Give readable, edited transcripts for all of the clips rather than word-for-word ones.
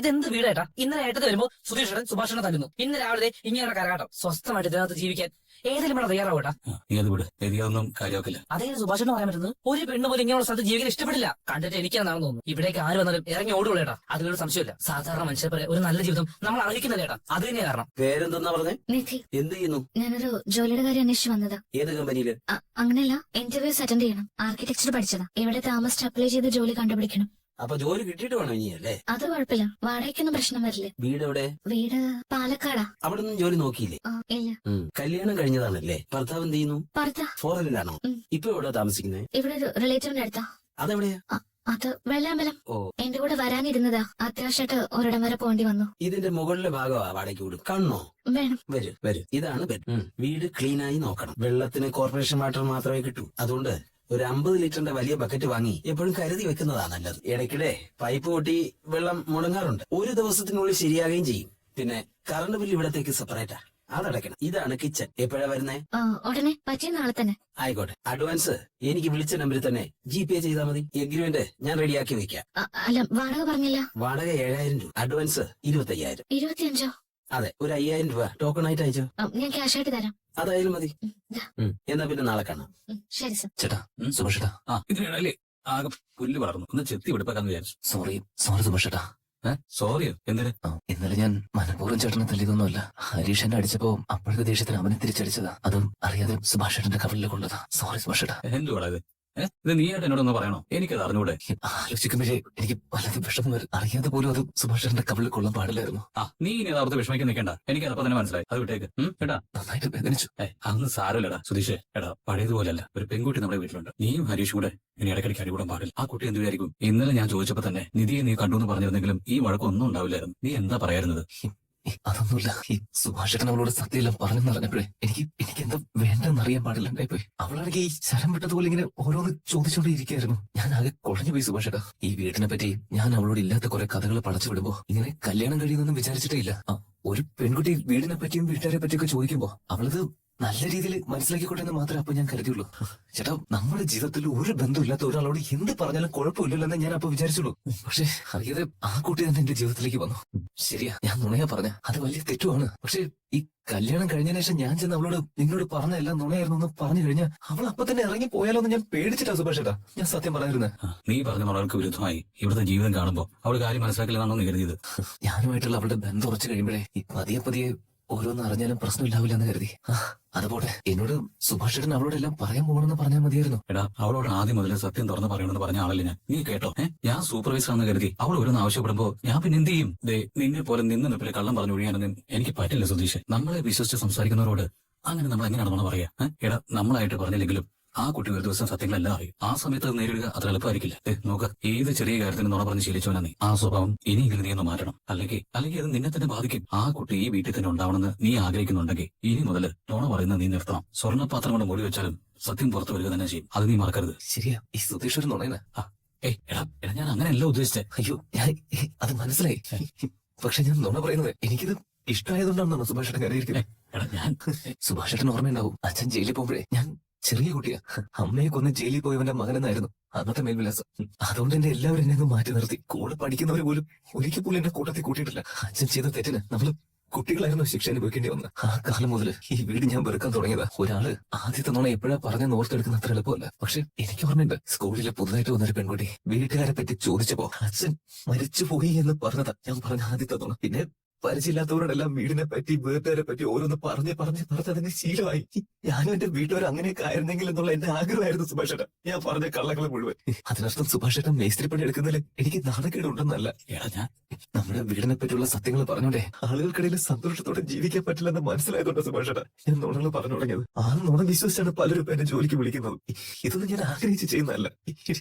ഇതെന്ത് വീടേട്ടാ? ഇന്നലെ ഏട്ടത് വരുമ്പോ സുധീഷേട്ടൻ സുഭാഷനെ തല്ലുന്നു. ഇന്ന് രാവിലെ ഇങ്ങനെ കരാട്ടം. സ്വസ്ഥമായിട്ട് ഇതിനകത്ത് ജീവിക്കാൻ ഏതെങ്കിലും ഇവിടെ തയ്യാറാവൂട്ടാ? നീ അത് വിട്, എനിക്കൊന്നും കാര്യമാക്കില്ല. അതെങ്ങനെ സുഭാഷന് പറയാൻ പറ്റുന്നത്? ഒരു പെണ്ണ് പോലും ഇങ്ങനെയുള്ള സ്ഥലത്ത് ജീവിക്കാൻ ഇഷ്ടപ്പെടില്ല. കണ്ടിട്ട് എനിക്കാണെന്ന് തോന്നുന്നു. ഇവിടേക്ക് ആര് വന്നാലും ഇറങ്ങി ഓടുകളേട്ടാ. അതിലൊരു സംശയമില്ല. സാധാരണ മനുഷ്യരെ പോലെ ഒരു നല്ല ജീവിതം നമ്മൾ അർഹിക്കുന്നില്ലേട്ടാ. അത് തന്നെ കാരണം. പേരെന്തെന്നാ പറഞ്ഞേ? നിധി. എന്ത് ചെയ്യുന്നു? ഞാനൊരു ജോലിയുടെ കാര്യം അന്വേഷിച്ചു വന്നതാ. ഏത് കമ്പനിയില്? അങ്ങനെയല്ല, ഇന്റർവ്യൂസ് അറ്റൻഡ് ചെയ്യണം. ആർക്കിടെക്ചർ പഠിച്ചതാ. ഇവിടെ താമസിച്ച് അപ്ലൈ ചെയ്ത് ജോലി കണ്ടുപിടിക്കണം. അപ്പൊ ജോലി കിട്ടിയിട്ട് വേണം ഇനി അല്ലേ? അത് കുഴപ്പമില്ല, വാടകയ്ക്കൊന്നും പ്രശ്നം വരില്ലേ. വീട് എവിടെ? വീട് പാലക്കാടാ. അവിടെ ഒന്നും ജോലി നോക്കിയില്ലേ? ഇല്ല. കല്യാണം കഴിഞ്ഞതാണല്ലേ? ഭർത്താവ് എന്ത് ചെയ്യുന്നു? പുറത്താ. ഫോറിനിലാണോ? ഇപ്പൊ എവിടെ താമസിക്കുന്നത്? ഇവിടെ ഒരു റിലേറ്റീവിന്റെ അടുത്താ. അതെവിടെയാ? അത് വെള്ളാമ്പലം. ഓ, എന്റെ കൂടെ വരാനിരുന്നതാ. അത്യാവശ്യമായിട്ട് ഒരിടം വരെ പോണ്ടി വന്നു. ഇതിന്റെ മുകളിലെ ഭാഗമാ വാടകയ്ക്ക് വിടും. കണ്ണോ? വേണം. വരും വരും. ഇതാണ് ബെഡ്. വീട് ക്ലീൻ ആയി നോക്കണം. വെള്ളത്തിന് കോർപ്പറേഷൻ വാട്ടർ മാത്രമേ കിട്ടൂ. അതുകൊണ്ട് ഒരു 50 ലിറ്ററിന്റെ വലിയ ബക്കറ്റ് വാങ്ങി എപ്പോഴും കരുതി വെക്കുന്നതാ നല്ലത്. ഇടയ്ക്കിടെ പൈപ്പ് പൊട്ടി വെള്ളം മുടങ്ങാറുണ്ട്. ഒരു ദിവസത്തിനുള്ളിൽ ശരിയാകുകയും ചെയ്യും. പിന്നെ കറണ്ട് ബില്ല് ഇവിടത്തേക്ക് സെപ്പറേറ്റാ, അതടയ്ക്കണം. ഇതാണ് കിച്ചൺ. എപ്പോഴാ വരുന്നേ? ഉടനെ, പറ്റിയ നാളെ തന്നെ. ആയിക്കോട്ടെ. അഡ്വാൻസ് എനിക്ക് വിളിച്ച നമ്പറിൽ തന്നെ GPay ചെയ്താൽ മതി. എഗ്രിമെന്റ് ഞാൻ റെഡിയാക്കി വെക്കാം. അല്ല, വാടക പറഞ്ഞില്ല. വാടക 7000 രൂപ, അഡ്വാൻസ് 25000. 25. അതെ, ഒരു 5000 രൂപ ടോക്കൺ ആയിട്ട് അയച്ചോ. ഞാൻ ക്യാഷ് ആയിട്ട് തരാം. അതായാലും മതി. ദാ. എന്നാ പിന്നെ നാളെ കാണാം. ശരി സർ. ചേട്ടാ, സുഭാഷേട്ടാ, ഇതിനിടയില് ആകെ പുല്ല് വളർന്നു. ഒന്ന് ചെത്തി വെടുപ്പാക്കാന്ന് വിചാരിച്ചു. സോറി സുഭാഷേട്ടാ. സോറിയോ? എന്തിന്? ഇന്നലെ ഞാൻ മനഃപൂർവ്വം ചേട്ടനെ തല്ലിയതൊന്നുമല്ല. ഹരീഷ് എന്നെ അടിച്ചപ്പോ അപ്പോഴത്തെ ദേഷ്യത്തിന് അവനെ തിരിച്ചടിച്ചതാ. അതും അറിയാതെ സുഭാഷേട്ടന്റെ കവളിൽ കൊണ്ടതാ. സോറി സുഭാഷേട്ടാ. എന്തുവാടാ ഇത്? ഇത് നീയായിട്ട് എന്നോടൊന്ന് പറയണോ? എനിക്കത് അറിഞ്ഞൂടെ? ആലോചിക്കുമ്പോഴേ എനിക്ക് പലതും വിഷമം വരും. അറിയാതെ പോലും അത് സുഭാഷേട്ടന്റെ കവളിൽ കൊള്ളാൻ പാടില്ലായിരുന്നു. നീ ഇനി അതോർത്ത് വിഷമിക്കാൻ നിൽക്കണ്ട. എനിക്കതപ്പോ തന്നെ മനസ്സിലായി. അത് വിട്ടേക്ക്. കേട്ടാ, നന്നായിട്ട് വേദനിച്ചു. അതൊന്നും സാരമില്ലടാ സുധീഷേ. എടാ, പഴയതുപോലല്ല. ഒരു പെൺകുട്ടി നമ്മുടെ വീട്ടിലുണ്ട്. നീയും ഹരീഷും കൂടെ ഇനി ഇടയ്ക്കിടയ്ക്ക് അടികൂടാൻ പാടില്ല. ആ കുട്ടി എന്ത് വിചാരിക്കും? ഇന്നലെ ഞാൻ ചോദിച്ചപ്പോ തന്നെ നിധിയെ നീ കണ്ടു എന്ന് പറഞ്ഞിരുന്നെങ്കിലും ഈ വഴക്കൊന്നും ഉണ്ടാവില്ലായിരുന്നു. നീ എന്താ പറയാറുന്നത്? അതൊന്നുമില്ല. ഈ സുഭാഷേട്ടൻ അവളോട് സത്യമെല്ലാം പറഞ്ഞെന്ന് അറിഞ്ഞപ്പോഴേ എനിക്ക് എന്താ വേണ്ടെന്ന് അറിയാൻ പാടില്ലാണ്ടായി പോയി. അവളാണെങ്കിൽ ഈ ശരം വിട്ടതുപോലെ ഇങ്ങനെ ഓരോന്ന് ചോദിച്ചോണ്ടേ ഇരിക്കായിരുന്നു. ഞാൻ ആകെ കുഴഞ്ഞുപോയി സുഭാഷേട്ടാ. ഈ വീട്ടിനെ പറ്റി ഞാൻ അവളോട് ഇല്ലാത്ത കുറെ കഥകൾ പടച്ചു വിടുമ്പോ ഇങ്ങനെ കല്യാണം കഴിയുന്നൊന്നും വിചാരിച്ചിട്ടേ ഇല്ല. ഒരു പെൺകുട്ടി വീടിനെ പറ്റിയും വീട്ടുകാരെ പറ്റിയൊക്കെ ചോദിക്കുമ്പോ അവളത് നല്ല രീതിയിൽ മനസ്സിലാക്കിക്കോട്ടെ എന്ന് മാത്രമേ അപ്പൊ ഞാൻ കരുതിയുള്ളൂ. ചേട്ടാ, നമ്മുടെ ജീവിതത്തിൽ ഒരു ബന്ധമില്ലാത്ത ഒരാളോട് എന്ത് പറഞ്ഞാലും കുഴപ്പമില്ലല്ലോ ഞാൻ അപ്പൊ വിചാരിച്ചുള്ളൂ. പക്ഷെ അറിയാതെ ആ കുട്ടി തന്നെ എന്റെ ജീവിതത്തിലേക്ക് വന്നു. ശരിയാ, ഞാൻ നുണയാ പറഞ്ഞ, അത് വലിയ തെറ്റുമാണ്. പക്ഷെ ഈ കല്യാണം കഴിഞ്ഞതിന് ശേഷം ഞാൻ ചെന്ന് അവളോട് നിങ്ങളോട് പറഞ്ഞ എല്ലാം നുണയായിരുന്നു എന്ന് പറഞ്ഞു കഴിഞ്ഞാൽ അവൾ അപ്പൊ തന്നെ ഇറങ്ങി പോയാലോ എന്ന് ഞാൻ പേടിച്ചിട്ടാ സുഭാഷേട്ടാ ഞാൻ സത്യം പറയാതിരുന്നത്. നീ പറഞ്ഞ അവൾക്ക് വിരുദ്ധമായി ഇവിടുത്തെ ജീവിതം കാണുമ്പോ അവൾ കാര്യം മനസ്സിലാക്കില്ലെന്നാണോ നീ കരുതിയത്? ഞാനുമായിട്ടുള്ള അവളുടെ ബന്ധം ഉറച്ചു കഴിയുമ്പോഴേ ഈ പതിയെ ഓരോന്ന് അറിഞ്ഞാലും പ്രശ്നമില്ലാവില്ല എന്ന് കരുതി. അതുപോലെ എന്നോട് സുഭാഷേട്ടൻ അവളോടെല്ലാം പറയാൻ പോകണമെന്ന് പറഞ്ഞാൽ മതിയായിരുന്നു. എടാ, അവളോട് ആദ്യം മുതൽ സത്യം തുറന്ന് പറയണമെന്ന് പറഞ്ഞ ആളല്ലേ ഞാൻ. നീ കേട്ടോ? ഞാൻ സൂപ്പർവൈസർ ആണെന്ന് കരുതി അവൾ ഓരോന്ന് ആവശ്യപ്പെടുമ്പോ ഞാൻ പിന്നെ എന്ത് ചെയ്യും? നിന്നെ പോലെ നിന്ന് നിപ്പിലെ കള്ളം പറഞ്ഞു ഒഴിയാനൊന്നും എനിക്ക് പറ്റില്ല സുധീഷ്. നമ്മളെ വിശ്വസിച്ച് സംസാരിക്കുന്നവരോട് അങ്ങനെ നമ്മൾ എങ്ങനെയാണെന്ന് പറയാ? എടാ, നമ്മളായിട്ട് പറഞ്ഞില്ലെങ്കിലും ആ കുട്ടി ഒരു ദിവസം സത്യങ്ങളെല്ലാം അറിയും. ആ സമയത്ത് അത് നേരിടുക അത്ര എളുപ്പമായിരിക്കില്ല. നോക്ക, ഏത് ചെറിയ കാര്യത്തിന് നുണ പറഞ്ഞ് ശീലിച്ചോനാ നീ. ആ സ്വഭാവം ഇനിയെങ്കിലും നീ ഒന്ന് മാറ്റണം. അല്ലെങ്കിൽ അത് നിന്നെ തന്നെ ബാധിക്കും. ആ കുട്ടി ഈ വീട്ടിൽ തന്നെ ഉണ്ടാവണമെന്ന് നീ ആഗ്രഹിക്കുന്നുണ്ടെങ്കിൽ ഇനി മുതൽ നുണ പറയുന്നത് നീ നിർത്തണം. സ്വർണ്ണപാത്രം കൊണ്ട് മൂടി വെച്ചാലും സത്യം പുറത്തു വരിക തന്നെ ചെയ്യും. അത് നീ മറക്കരുത്. ശരിയാ, ഈ സുധീഷ് ഒരു നുണയന. എടാ, ഞാൻ അങ്ങനെയല്ല ഉദ്ദേശിച്ചേ. അയ്യോ, ഞാൻ അത് മനസ്സിലായി. പക്ഷെ ഞാൻ നുണ പറയുന്നത് എനിക്കിത് ഇഷ്ടമായതുകൊണ്ടാണെന്നാണ് സുഭാഷേട്ടൻ കരുതിയിരിക്കുന്നത്. എടാ, ഞാൻ സുഭാഷേട്ടൻ ഓർമ്മയുണ്ടാവും, അച്ഛൻ ജയിലിൽ പോകുമ്പോഴേ ഞാൻ ചെറിയ കുട്ടിയാ. അമ്മയെ കൊന്ന് ജയിലിൽ പോയവന്റെ മകനെന്നായിരുന്നു അന്നത്തെ മേൽവിലാസം. അതുകൊണ്ട് എന്നെ എല്ലാവരും എന്നെ മാറ്റി നിർത്തി. കൂടെ പഠിക്കുന്നവർ പോലും ഒരിക്കൽ പോലും എന്റെ കൂട്ടത്തിൽ കൂട്ടിയിട്ടില്ല. അച്ഛൻ ചെയ്ത തെറ്റിന് നമ്മള് കുട്ടികളായിരുന്നു ശിക്ഷ അനുഭവിക്കേണ്ടി വന്നത്. ആ കാലം മുതൽ ഈ വീട് ഞാൻ വെറുക്കാൻ തുടങ്ങിയതാ. ഒരാള് ആദ്യത്തെ നുണ എപ്പോഴാ പറഞ്ഞ് ഓർത്തെടുക്കുന്ന അത്ര എളുപ്പമല്ല. പക്ഷെ എനിക്ക് ഓർമ്മയുണ്ട്, സ്കൂളിലെ പുതുതായിട്ട് വന്നൊരു പെൺകുട്ടി വീട്ടുകാരെ പറ്റി ചോദിച്ചപ്പോ അച്ഛൻ മരിച്ചുപോയി എന്ന് പറഞ്ഞതാ ഞാൻ പറഞ്ഞ ആദ്യത്തെ നുണ. പിന്നെ പരിചയമില്ലാത്തവരോടെല്ലാം വീടിനെ പറ്റി വീട്ടുകാരെ പറ്റി ഓരോന്ന് പറഞ്ഞ് അതിന് ശീലമായി. ഞാനും എന്റെ വീട്ടുകാർ അങ്ങനെയൊക്കെ ആയിരുന്നെങ്കിൽ എന്നുള്ള എന്റെ ആഗ്രഹമായിരുന്നു സുഭാഷേട്ടൻ. ഞാൻ പറഞ്ഞ കള്ളങ്ങൾ മുഴുവൻ. അതിനർത്ഥം സുഭാഷേട്ടൻ മേസ്ത്രിപ്പണി എടുക്കുന്നതിൽ എനിക്ക് നാണക്കേട് ഉണ്ടെന്നല്ല. നമ്മുടെ വീടിനെ പറ്റിയുള്ള സത്യങ്ങൾ പറഞ്ഞോണ്ടേ ആളുകൾക്കിടയിൽ സന്തോഷത്തോടെ ജീവിക്കാൻ പറ്റില്ലെന്ന് മനസ്സിലായതുകൊണ്ട് സുഭാഷേട്ടൻ ഞാൻ നുണകൾ പറഞ്ഞു തുടങ്ങിയത്. ആ നുണ വിശ്വസിച്ചാണ് പലരും എന്നെ ജോലിക്ക് വിളിക്കുന്നത്. ഇതൊന്നും ഞാൻ ആഗ്രഹിച്ച് ചെയ്യുന്നതല്ല.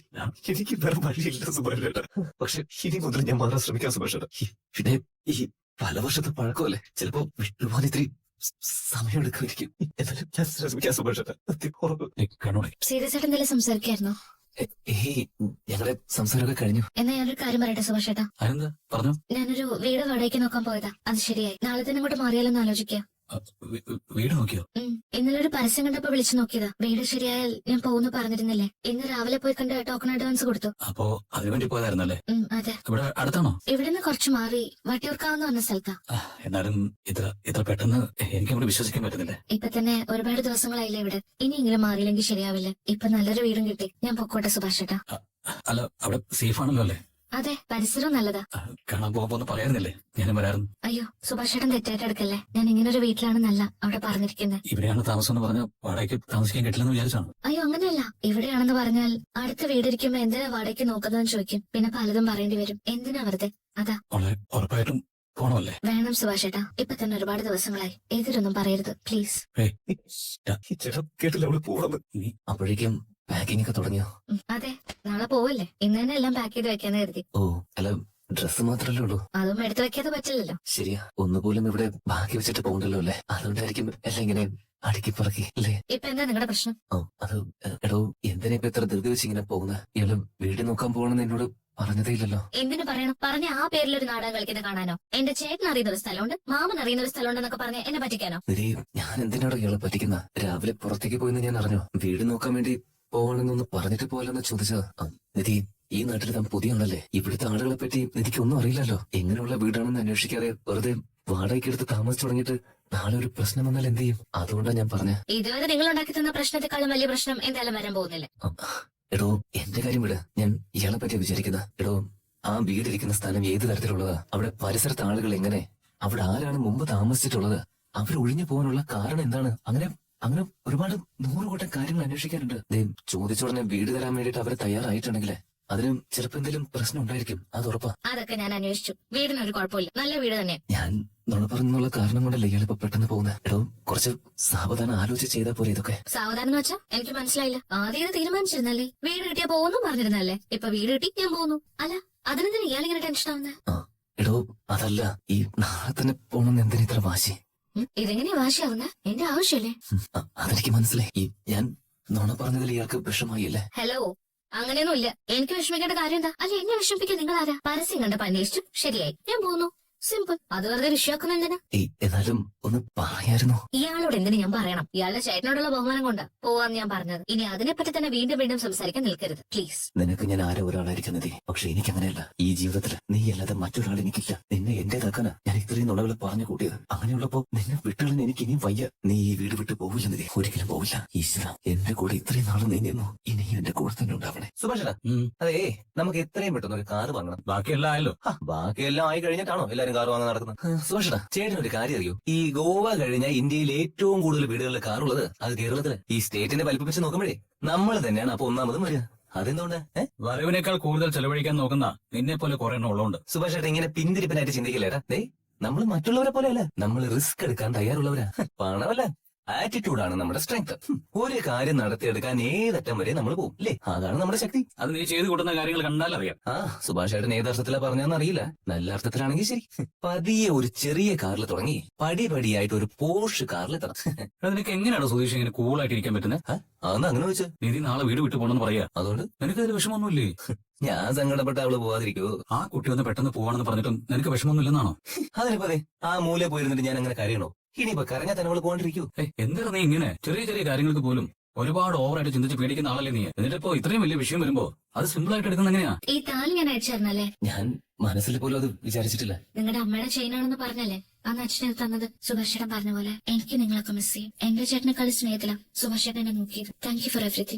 എനിക്ക് വേറെ വഴിയില്ല സുഭാഷേട്ടൻ. പക്ഷെ ഇനി മുതൽ ഞാൻ മാറാൻ ശ്രമിക്കാം സുഭാഷേട്ടൻ. പിന്നെ ഈ പല വർഷത്തെ പഴക്കമല്ലേ, ചിലപ്പോ വിട്ടുപോകാൻ ഇത്തിരി സമയം എടുക്കുമായിരിക്കും. എന്നാലും ഞാൻ ശ്രമിക്കാം സുഭാഷേട്ടൻ. സീരിയസ് ആയിട്ട് എന്തെങ്കിലും സംസാരിക്കായിരുന്നോ? ഞങ്ങളുടെ സംസാരമൊക്കെ കഴിഞ്ഞു. എന്നാ ഞാനൊരു കാര്യം പറയട്ടെ സുഭാഷേട്ടാ. പറഞ്ഞു. ഞാനൊരു വീട് വാടകയ്ക്ക് നോക്കാൻ പോയതാ. അത് ശരിയായി. നാളെ തന്നെ ഇങ്ങോട്ട് മാറിയാലോന്ന് ആലോചിക്കുക. വീട് നോക്കിയോ? ഇന്നലെ ഒരു പരസ്യം കണ്ടപ്പോ വിളിച്ചു നോക്കിയതാ. വീട് ശരിയായാൽ ഞാൻ പോകുന്നു പറഞ്ഞിരുന്നില്ലേ? ഇന്ന് രാവിലെ പോയി കണ്ട് ടോക്കൺ അഡ്വാൻസ് കൊടുത്തു. അപ്പോ അതിനുവേണ്ടി പോയതായിരുന്നല്ലേ? അതെ. ഇവിടെ അടുത്താണോ? ഇവിടുന്ന് കുറച്ച് മാറി വട്ടിയൂർക്കാവെന്ന് പറഞ്ഞ സ്ഥലത്താ. എന്നാലും ഇത്ര പെട്ടെന്ന് എനിക്കവിടെ വിശ്വസിക്കാൻ പറ്റുന്നില്ല. ഇപ്പൊ തന്നെ ഒരുപാട് ദിവസങ്ങളായില്ലേ ഇവിടെ. ഇനിയെങ്കിലും മാറിയില്ലെങ്കിൽ ശരിയാവില്ല. ഇപ്പൊ നല്ലൊരു വീടും കിട്ടി. ഞാൻ പൊക്കോട്ടെ സുഭാഷ് ചേട്ടാ. അല്ല, അവിടെ സേഫ് ആണല്ലോ അല്ലേ? അതെ, പരിസരവും നല്ലതാ. കാണാൻ പോകുമ്പോ പറയാറുന്നില്ലേ? ഞാനും വരാറുന്നു. അയ്യോ, സുഭാഷ് ചേട്ടൻ തെറ്റായിട്ട് എടുക്കല്ലേ. ഞാൻ ഇങ്ങനെ ഒരു വീട്ടിലാണെന്നല്ല അവിടെ പറഞ്ഞിരിക്കുന്നത്. ഇവിടെയാണ് താമസം എന്ന് പറഞ്ഞ വാടകയ്ക്ക് താമസിക്കാൻ കിട്ടില്ലെന്ന് വിചാരിച്ചാണ്. അയ്യോ, അങ്ങനെയല്ല. ഇവിടെയാണെന്ന് പറഞ്ഞാൽ അടുത്ത വീടിരിക്കുമ്പോ എന്തിനാ വാടകയ്ക്ക് നോക്കുന്നതെന്ന് ചോദിക്കും. പിന്നെ പലതും പറയേണ്ടി വരും. എന്തിനാ വെറുതെ? അതാ. ഉറപ്പായിട്ടും പോണമല്ലേ? വേണം സുഭാഷ് ചേട്ടാ. ഇപ്പൊ തന്നെ ഒരുപാട് ദിവസങ്ങളായി. എതിരൊന്നും പറയരുത് പ്ലീസ്. ചേട്ടാ കേട്ടില്ല, അവള് പോണെന്ന്. അപ്പോഴേക്കും പാക്കിംഗ് ഒക്കെ തുടങ്ങിയോ? അതെ, നാളെ പോവല്ലേ. ഇന്ന് തന്നെ എല്ലാം പാക്ക് ചെയ്ത് വെക്കാന്ന് കരുതി. ഓ അല്ല, ഡ്രസ്സ് മാത്രല്ലേ ഉള്ളൂ? അതും എടുത്തു വെക്കാതെ പറ്റില്ലല്ലോ. ശരിയാ, ഒന്നുപോലും ഇവിടെ ബാക്കി വെച്ചിട്ട് പോകണ്ടല്ലോ അല്ലേ? അതുകൊണ്ടായിരിക്കും എല്ലാം ഇങ്ങനെ അടുക്കി പറക്കി അല്ലേ? ഇപ്പൊ എന്താ നിങ്ങളുടെ പ്രശ്നം? ഓ അത് എടോ, എന്തിനാ ഇപ്പൊ ഇത്ര ധൃതി വെച്ച് ഇങ്ങനെ പോകുന്നത്? ഇയാള് വീട് നോക്കാൻ പോകണമെന്ന് എന്നോട് പറഞ്ഞതേ ഇല്ലല്ലോ. എന്തിനു പറയണം? പറഞ്ഞ ആ പേരിൽ ഒരു നാടകം കളിക്കുന്ന കാണാനോ? എന്റെ ചേട്ടൻ അറിയുന്ന ഒരു സ്ഥലമുണ്ട്, മാമൻ അറിയുന്ന ഒരു സ്ഥലമുണ്ടെന്നൊക്കെ പറഞ്ഞ് എന്നെ പറ്റിക്കാനോ? ഞാൻ എന്തിനാടോ ഇയാളെ പറ്റിക്കുന്ന? രാവിലെ പുറത്തേക്ക് പോയെന്ന് ഞാൻ അറിഞ്ഞു. വീട് നോക്കാൻ വേണ്ടി പോകണമെന്നൊന്ന് പറഞ്ഞിട്ട് പോലെന്ന് ചോദിച്ചത്. നിധി, ഈ നാട്ടിൽ താൻ പുതിയാണല്ലേ? ഇവിടുത്തെ ആളുകളെ പറ്റി എനിക്കൊന്നും അറിയില്ലല്ലോ. എങ്ങനെയുള്ള വീടാണെന്ന് അന്വേഷിക്കാതെ വെറുതെ വാടകയ്ക്ക് എടുത്ത് താമസിച്ചു തുടങ്ങിയിട്ട് നാളെ ഒരു പ്രശ്നം വന്നാൽ എന്ത് ചെയ്യും? അതുകൊണ്ടാണ് ഞാൻ പറഞ്ഞ. ഇതുവരെ നിങ്ങൾ ഉണ്ടാക്കി തന്ന പ്രശ്നത്തെക്കാളും വലിയ പ്രശ്നം എന്തായാലും വരാൻ പോകുന്നില്ല. എടോ, എന്റെ കാര്യം വിട്. ഞാൻ ഇയാളെ പറ്റിയാ വിചാരിക്കുന്ന. എടോ, ആ വീടിരിക്കുന്ന സ്ഥലം ഏത് തരത്തിലുള്ളതാ? അവിടെ പരിസരത്തെ ആളുകൾ എങ്ങനെ? അവിടെ ആരാണ് മുമ്പ് താമസിച്ചിട്ടുള്ളത്? അവർ ഒഴിഞ്ഞു പോകാനുള്ള കാരണം എന്താണ്? അങ്ങനെ ഒരുപാട് 100 കൂട്ടം കാര്യങ്ങൾ അന്വേഷിക്കാനുണ്ട്. ചോദിച്ചുടനെ വീട് തരാൻ വേണ്ടിട്ട് അവര് തയ്യാറായിട്ടുണ്ടെങ്കിലേ അതിന് ചിലപ്പോ എന്തെങ്കിലും പ്രശ്നം ഉണ്ടായിരിക്കും. അത് ഉറപ്പാ. അതൊക്കെ ഞാൻ അന്വേഷിച്ചു. വീടിനൊരു കുഴപ്പമില്ല, നല്ല വീട് തന്നെ. ഞാൻ നുണ പറഞ്ഞുള്ള കാരണം കൊണ്ടല്ലേ ഇയാളിപ്പോ പെട്ടെന്ന് പോകുന്നത്. എടോ, കുറച്ച് സാവധാനം ആലോചിച്ച് ചെയ്താൽ പോലെ ഇതൊക്കെ. സാവധാനം എന്ന് വെച്ചാ എനിക്ക് മനസ്സിലായില്ല. ആദ്യം ഇത് തീരുമാനിച്ചിരുന്നല്ലേ? വീട് കിട്ടിയാ പോകുന്നു പറഞ്ഞിരുന്നല്ലേ? ഇപ്പൊ വീട് കിട്ടി ഞാൻ പോകുന്നു. അല്ല, അതിനെന്തിനാ ഇയാളിങ്ങനെ ടെൻഷൻ ആവുന്നത്? എടോ, അതല്ല, ഈ നാളെ തന്നെ പോണെന്ന് എന്തിനാ ഇത്ര വാശി? ഇതെങ്ങനെയാ വാശിയാവുന്ന? എന്റെ ആവശ്യമല്ലേ? അതെനിക്ക് മനസ്സിലായി. ഞാൻ നുണ പറഞ്ഞതിൽ ഇയാൾക്ക് വിഷമായില്ലേ? ഹലോ, അങ്ങനെയൊന്നുമില്ല. എനിക്ക് വിഷമിക്കേണ്ട കാര്യം എന്താ? അല്ല, എന്നെ വിഷമിപ്പിക്കാൻ നിങ്ങൾ ആരാ? പരസ്യം കണ്ടപ്പോ അന്വേഷിച്ചു, ശരിയായി, ഞാൻ പോകുന്നു. സിമ്പിൾ. അത് വെറുതെ വിഷയാക്കുന്ന എന്തിനാ? എന്നാലും ഒന്ന് പറയായിരുന്നു. ഇയാളോട് എന്തിനു ഞാൻ പറയണം? ഇയാളുടെ ചേട്ടനോടുള്ള ബഹുമാനം കൊണ്ടാ പോവാന്ന് ഞാൻ പറഞ്ഞത്. ഇനി അതിനെപ്പറ്റി തന്നെ വീണ്ടും സംസാരിക്കാൻ നിൽക്കരുത് പ്ലീസ്. നിനക്ക് ഞാൻ ആരോ ഒരാളായിരിക്കുന്നത്, പക്ഷെ എനിക്ക് അങ്ങനെയല്ല. ഈ ജീവിതത്തിൽ നീ അല്ലാതെ മറ്റൊരാൾ എനിക്കില്ല. നിന്നെ എന്റേതാക്കാനാ ഞാൻ ഇത്രയും നുണകൾ പറഞ്ഞു കൂട്ടിയത്. അങ്ങനെയുള്ളപ്പോ നിന്നെ വിട്ടുകളഞ്ഞ് എനിക്ക് ഇനിയും വയ്യ. നീ ഈ വീട് വിട്ട് പോവില്ല നിധി, ഒരിക്കലും പോവില്ല. ഈശ്വര, എന്റെ കൂടെ ഇത്രയും നാള് നീ നിന്നു, ഇനി എന്റെ കൂടെ തന്നെ ഉണ്ടാവണേ. സുഭാഷ, അതേ, നമുക്ക് എത്രയും പെട്ടെന്ന് ഒരു കാറ് വാങ്ങണം. ബാക്കിയെല്ലാം ആയല്ലോ. ബാക്കിയെല്ലാം ആയി കഴിഞ്ഞിട്ടാണോ എല്ലാരും കാർ വാങ്ങാൻ നടക്കുന്നത്? സുഭാഷ, ചേട്ടൻ ഒരു കാര്യം അറിയോ? ഈ ഗോവ കഴിഞ്ഞ ഇന്ത്യയിൽ ഏറ്റവും കൂടുതൽ വീടുകളിൽ കാറുള്ളത് അത് കേരളത്തില്. ഈ സ്റ്റേറ്റിന്റെ വലിപ്പം വെച്ച് നോക്കുമ്പോഴേ നമ്മൾ തന്നെയാണ് അപ്പൊ ഒന്നാമതും വരിക. അതെന്തുകൊണ്ട്? വരവിനേക്കാൾ കൂടുതൽ ചെലവഴിക്കാൻ നോക്കുന്ന നിന്നെ പോലെ കുറെ എണ്ണം ഉള്ളതുകൊണ്ട്. സുഭാഷ് ചേട്ടൻ ഇങ്ങനെ പിന്തിരിപ്പനായിട്ട് ചിന്തിക്കില്ലേട്ടാ. നമ്മൾ മറ്റുള്ളവരെ പോലെയല്ല, നമ്മൾ റിസ്ക് എടുക്കാൻ തയ്യാറുള്ളവരാ. പണമല്ല, ആറ്റിറ്റ്യൂഡാണ് നമ്മുടെ സ്ട്രെങ്ത്. ഒരു കാര്യം നടത്തിയെടുക്കാൻ ഏതറ്റം വരെ നമ്മൾ പോകും, അല്ലേ? അതാണ് നമ്മുടെ ശക്തി. അത് നീ ചെയ്തു കൂട്ടുന്ന കാര്യങ്ങൾ കണ്ടാൽ അറിയാം. സുഭാഷ് ചേട്ടൻ ഏതർത്ഥത്തിലാ പറഞ്ഞതെന്ന് അറിയില്ല. നല്ല അർത്ഥത്തിലാണെങ്കിൽ ശരി. പതിയെ ഒരു ചെറിയ കാറിൽ തുടങ്ങി പടിപടിയായിട്ട് ഒരു പോഷ് കാറിലെത്തണം. നിനക്ക് എങ്ങനെയാണ് സുധീഷ് ഇങ്ങനെ കൂളായിട്ട് ഇരിക്കാൻ പറ്റുന്നത്? അതെന്ന് അങ്ങനെ വെച്ച് നീ നാളെ വീട് വിട്ടു പോകണമെന്ന് പറയാ. അതുകൊണ്ട് നിനക്ക് അതിൽ വിഷമമൊന്നുമില്ലേ? ഞാൻ സങ്കടപ്പെട്ട അവള് പോവാതിരിക്കുവോ? ആ കുട്ടി ഒന്ന് പെട്ടെന്ന് പോവാണെന്ന് പറഞ്ഞിട്ടും നിനക്ക് വിഷമമൊന്നുമില്ലെന്നാണോ? അതിനിപ്പോ ആ മൂല പോയിരുന്നിട്ട് ഞാൻ അങ്ങനെ കരയണോ? ഇനിയിപ്പോ കരഞ്ഞാൽ തന്നെ അവള് പോകാണ്ടിരിക്കൂ. എന്താണ് നീ ഇങ്ങനെ ചെറിയ കാര്യങ്ങൾക്ക് പോലും ഒരുപാട് ഓവറായിട്ട് ചിന്തിച്ച് പേടിക്കുന്ന ആളല്ലേ നീ? എന്നിട്ടിപ്പോ ഇത്രയും വലിയ വിഷയം വരുമ്പോ അത് സിമ്പിൾ ആയിട്ട് എടുക്കുന്ന എങ്ങനെയാ? ഈ താലി ഞാൻ അയച്ചേർന്നല്ലേ? ഞാൻ മനസ്സിൽ പോലും അത് വിചാരിച്ചിട്ടില്ല. നിങ്ങളുടെ അമ്മയുടെ ചെയിനാണെന്ന് പറഞ്ഞല്ലേ അന്ന് അച്ഛനെ തന്നത്? സുഭാഷ് ചേട്ടൻ പറഞ്ഞ പോലെ എനിക്ക് നിങ്ങളൊക്കെ മിസ് ചെയ്യും. എന്റെ ചേട്ടനെക്കാളും സ്നേഹത്തിലാണ് സുഭാഷ് ചേട്ടൻ എന്നെ നോക്കിയത്. Thank you for everything.